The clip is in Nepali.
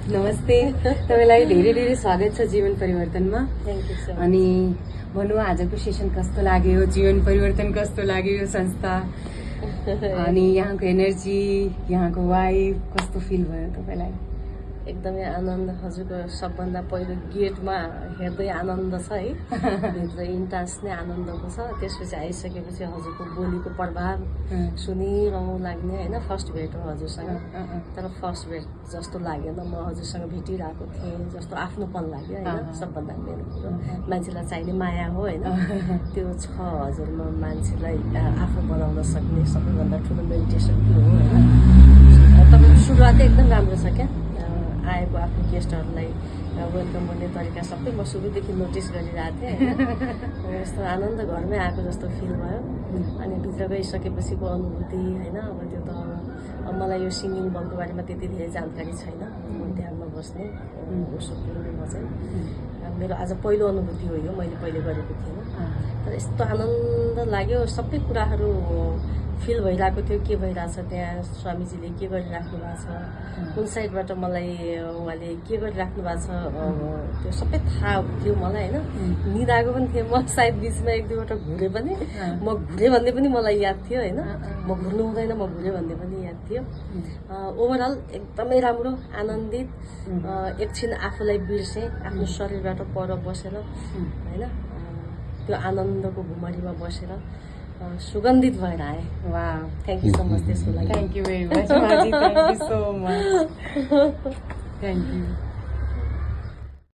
नमस्ते, तपाईँलाई धेरै धेरै स्वागत छ जीवन परिवर्तनमा। Thank you so much. अनि भन्नु आजको सेसन कस्तो लाग्यो, जीवन परिवर्तन कस्तो लाग्यो यो संस्था अनि यहाँको एनर्जी, यहाँको वाइब कस्तो फिल भयो तपाईँलाई? एकदमै आनन्द। हजुरको सबभन्दा पहिलो गेटमा हेर्दै आनन्द छ है, भित्र इन्ट्रान्स नै आनन्दको छ। त्यसपछि आइसकेपछि हजुरको बोलीको प्रभाव सुनिरहँ लाग्ने होइन। फर्स्ट भेट हो हजुरसँग, तर फर्स्ट भेट जस्तो लागेन। म हजुरसँग भेटिरहेको थिएँ जस्तो आफ्नोपन लाग्यो होइन। सबभन्दा मेरो कुरो मान्छेलाई चाहिने माया हो होइन, त्यो छ हजुरमा। मान्छेलाई आफ्नो बनाउन सक्ने सबैभन्दा ठुलो मेडिटेसन त्यो हो होइन। तपाईँको सुरुवातै एकदम राम्रो छ क्या। आएको आफ्नो गेस्टहरूलाई वेलकम गर्ने तरिका सबै म सुरुदेखि नोटिस गरिरहेको थिएँ होइन। यस्तो आनन्द घरमै आएको जस्तो फिल भयो। अनि भित्र गइसकेपछिको अनुभूति होइन, अब त्यो त अब मलाई यो सिङ्गिङ बलको बारेमा त्यति धेरै जानकारी छैन। म ध्यानमा बस्ने उसो म चाहिँ मेरो आज पहिलो अनुभूति हो यो, मैले पहिले गरेको थिएन। तर यस्तो आनन्द लाग्यो। सबै कुराहरू फिल भइरहेको थियो, के भइरहेछ त्यहाँ, स्वामीजीले के गरिराख्नु भएको छ, कुन साइडबाट मलाई उहाँले के गरिराख्नु भएको छ, त्यो सबै थाहा थियो मलाई होइन। निदाएको पनि थिएँ म, सायद बिचमा एक दुईवटा घुरे पनि, म घुरे भन्ने पनि मलाई याद थियो होइन। म घुर्नु हुँदैन, म घुरे भन्ने पनि याद थियो। ओभरअल एकदमै राम्रो, आनन्दित। एकछिन आफूलाई बिर्सेँ, आफ्नो शरीरबाट पर बसेर होइन, त्यो आनन्दको घुमरीमा बसेर सुगन्धित भएर आएँ। वाह, थ्याङ्क यू सो मच त्यसको लागि। थ्याङ्क यू भेरी मच माजी, thank you so much, thank you.